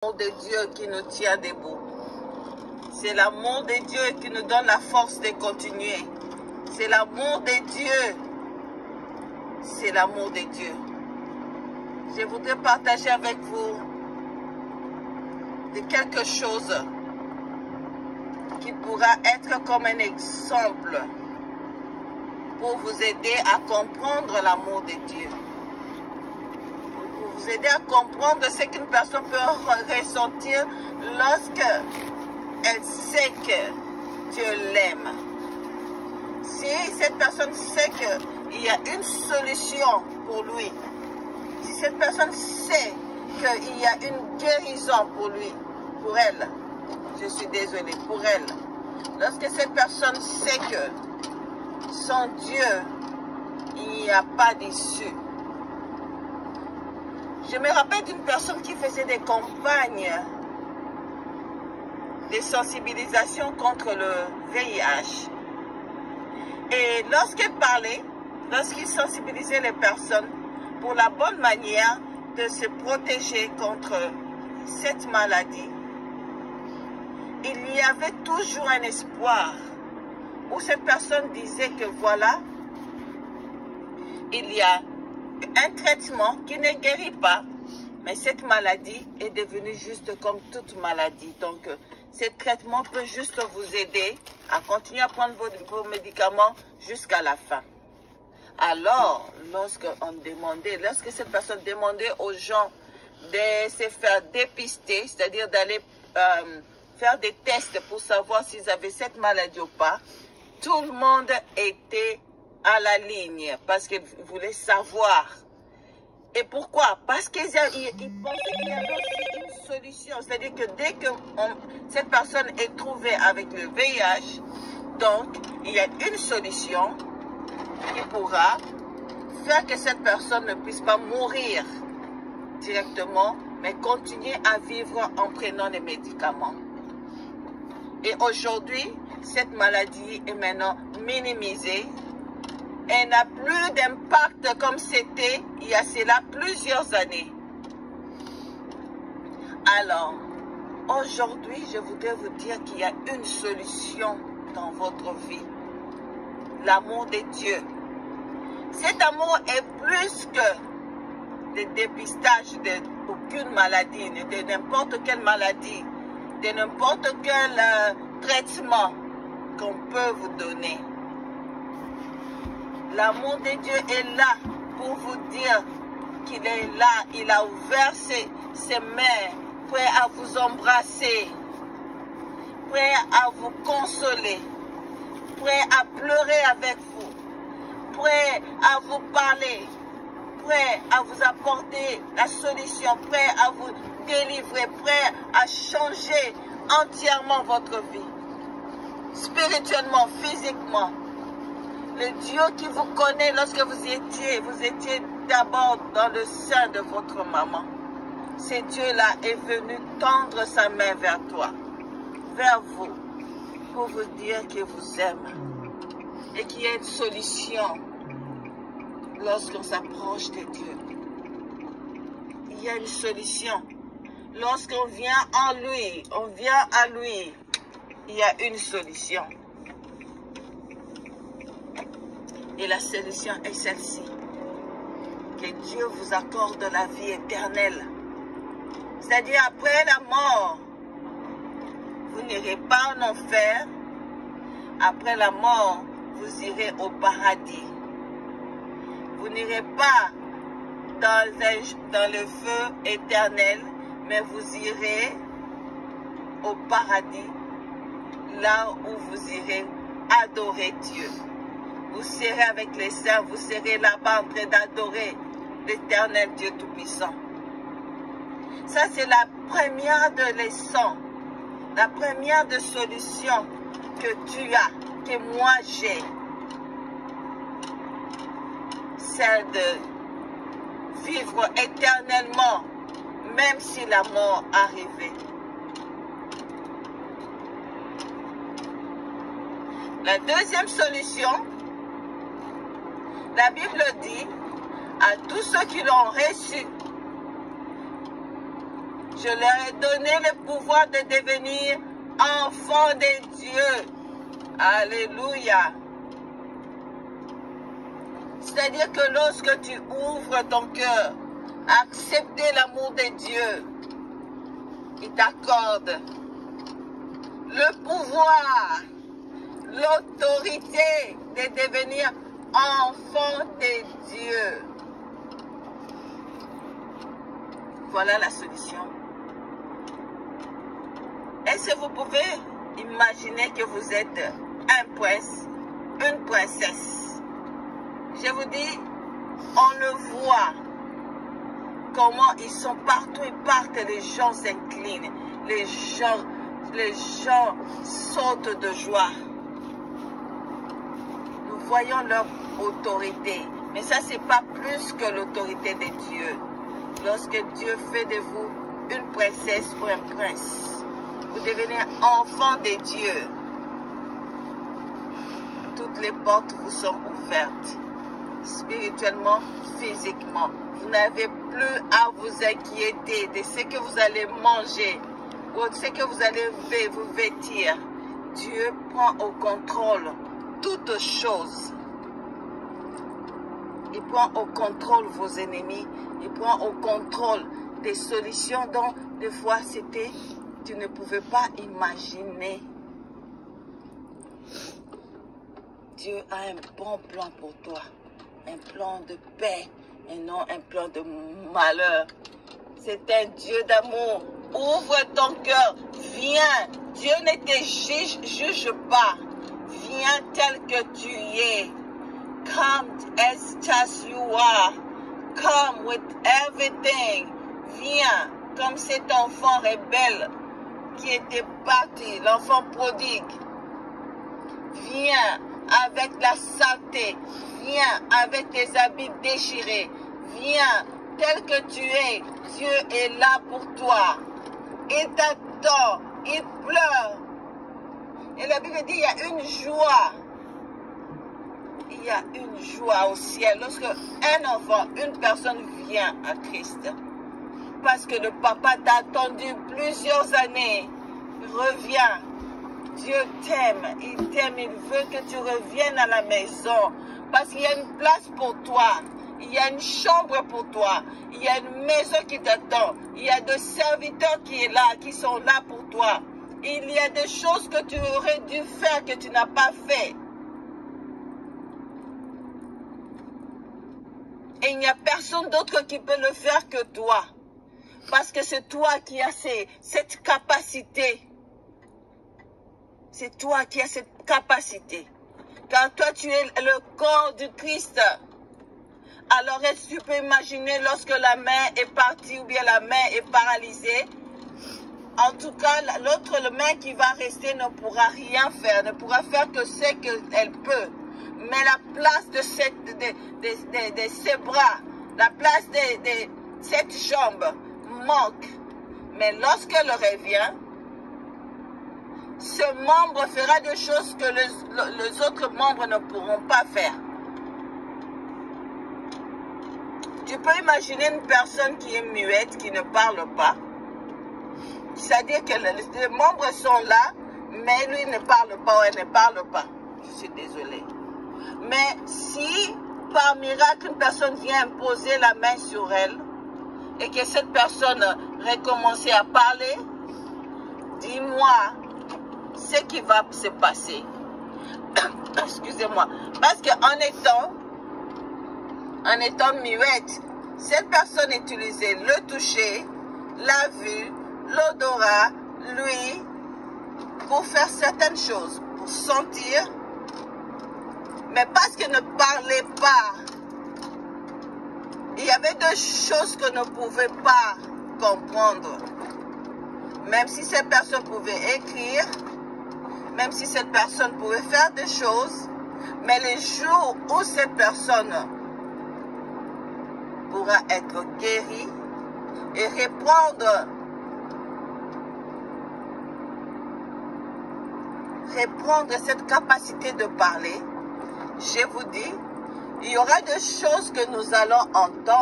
L'amour de Dieu qui nous tient debout. C'est l'amour de Dieu qui nous donne la force de continuer. C'est l'amour de Dieu. C'est l'amour de Dieu. Je voudrais partager avec vous de quelque chose qui pourra être comme un exemple pour vous aider à comprendre l'amour de Dieu. Pour vous aider à comprendre ce qu'une personne peut ressentir lorsque elle sait que Dieu l'aime. Si cette personne sait qu'il y a une solution pour lui, si cette personne sait qu'il y a une guérison pour lui, pour elle, je suis désolée, pour elle, lorsque cette personne sait que son Dieu, il n'y a pas d'issue. Je me rappelle d'une personne qui faisait des campagnes de sensibilisation contre le VIH. Et lorsqu'il parlait, lorsqu'il sensibilisait les personnes pour la bonne manière de se protéger contre cette maladie, il y avait toujours un espoir où cette personne disait que voilà, il y a un traitement qui ne guérit pas, mais cette maladie est devenue juste comme toute maladie. Donc, ce traitement peut juste vous aider à continuer à prendre vos médicaments jusqu'à la fin. Alors, lorsque cette personne demandait aux gens de se faire dépister, c'est-à-dire d'aller faire des tests pour savoir s'ils avaient cette maladie ou pas, tout le monde était à la ligne parce qu'ils voulaient savoir. Et pourquoi? Parce qu'ils pensaient qu'il y avait aussi une solution. C'est-à-dire que dès que cette personne est trouvée avec le VIH, donc il y a une solution qui pourra faire que cette personne ne puisse pas mourir directement, mais continuer à vivre en prenant les médicaments. Et aujourd'hui, cette maladie est maintenant minimisée. Elle n'a plus d'impact comme c'était il y a cela plusieurs années. Alors, aujourd'hui, je voudrais vous dire qu'il y a une solution dans votre vie. L'amour de Dieu. Cet amour est plus que le dépistage d'aucune maladie, de n'importe quelle maladie, de n'importe quel traitement qu'on peut vous donner. L'amour de Dieu est là pour vous dire qu'il est là. Il a ouvert ses mains, prêt à vous embrasser, prêt à vous consoler, prêt à pleurer avec vous, prêt à vous parler, prêt à vous apporter la solution, prêt à vous délivrer, prêt à changer entièrement votre vie, spirituellement, physiquement. Le Dieu qui vous connaît lorsque vous étiez d'abord dans le sein de votre maman. Ce Dieu-là est venu tendre sa main vers toi, vers vous, pour vous dire qu'il vous aime et qu'il y a une solution lorsqu'on s'approche de Dieu. Il y a une solution. Lorsqu'on vient en lui, on vient à lui, il y a une solution. Et la solution est celle-ci. Que Dieu vous accorde la vie éternelle. C'est-à-dire après la mort, vous n'irez pas en enfer. Après la mort, vous irez au paradis. Vous n'irez pas dans le feu éternel, mais vous irez au paradis, là où vous irez adorer Dieu. Vous serez avec les saints, vous serez là-bas en train d'adorer l'éternel Dieu Tout-Puissant. Ça, c'est la première de leçons, la première de solutions que tu as, que moi j'ai. Celle de vivre éternellement, même si la mort arrivait. La deuxième solution, la Bible dit à tous ceux qui l'ont reçu, Je leur ai donné le pouvoir de devenir enfants de Dieu. Alléluia. C'est-à-dire que lorsque tu ouvres ton cœur, accepter l'amour de Dieu, il t'accorde le pouvoir, l'autorité de devenir enfant de Dieu. Voilà la solution. Est-ce que vous pouvez imaginer que vous êtes un prince, une princesse? Je vous dis, on le voit, comment ils sont partout, ils partent, les gens s'inclinent, les gens sautent de joie. Nous voyons leur autorité, mais ça c'est pas plus que l'autorité de Dieu. Lorsque Dieu fait de vous une princesse ou un prince, vous devenez enfant de Dieu. Toutes les portes vous sont ouvertes, spirituellement, physiquement. Vous n'avez plus à vous inquiéter de ce que vous allez manger ou de ce que vous allez vous vêtir. Dieu prend au contrôle toutes choses. Il prend au contrôle vos ennemis. Il prend au contrôle des solutions dont des fois c'était, tu ne pouvais pas imaginer. Dieu a un bon plan pour toi. Un plan de paix et non un plan de malheur. C'est un Dieu d'amour. Ouvre ton cœur. Viens. Dieu ne te juge pas. Viens tel que tu es. Come as you are. Come with everything. Viens comme cet enfant rebelle qui était parti, l'enfant prodigue. Viens avec la saleté. Viens avec tes habits déchirés. Viens tel que tu es. Dieu est là pour toi. Il t'attend. Il pleure. Et la Bible dit, il y a une joie. Il y a une joie au ciel lorsque un enfant, une personne vient à Christ. Parce que le papa t'a attendu plusieurs années. Reviens. Dieu t'aime. Il t'aime. Il veut que tu reviennes à la maison. Parce qu'il y a une place pour toi. Il y a une chambre pour toi. Il y a une maison qui t'attend. Il y a des serviteurs qui sont là pour toi. Il y a des choses que tu aurais dû faire que tu n'as pas fait. Et il n'y a personne d'autre qui peut le faire que toi. Parce que c'est toi qui as cette capacité. C'est toi qui as cette capacité. Car toi, tu es le corps du Christ. Alors, est-ce que tu peux imaginer lorsque la main est partie ou bien la main est paralysée? En tout cas, l'autre main qui va rester ne pourra rien faire, ne pourra faire que ce qu'elle peut. Mais la place de ses bras, la place de cette jambe manque. Mais lorsqu'elle revient, ce membre fera des choses que les autres membres ne pourront pas faire. Tu peux imaginer une personne qui est muette, qui ne parle pas. C'est-à-dire que les membres sont là, mais lui ne parle pas ou elle ne parle pas. Je suis désolée. Mais si, par miracle, une personne vient imposer la main sur elle et que cette personne recommence à parler, dis-moi ce qui va se passer. Excusez-moi. Parce qu'en étant muette, cette personne utilisait le toucher, la vue, l'odorat, l'ouïe, pour faire certaines choses, pour sentir, mais parce qu'elle ne parlait pas, il y avait des choses qu'on ne pouvait pas comprendre. Même si cette personne pouvait écrire, même si cette personne pouvait faire des choses, mais les jours où cette personne pourra être guérie et reprendre cette capacité de parler, je vous dis, il y aura des choses que nous allons entendre.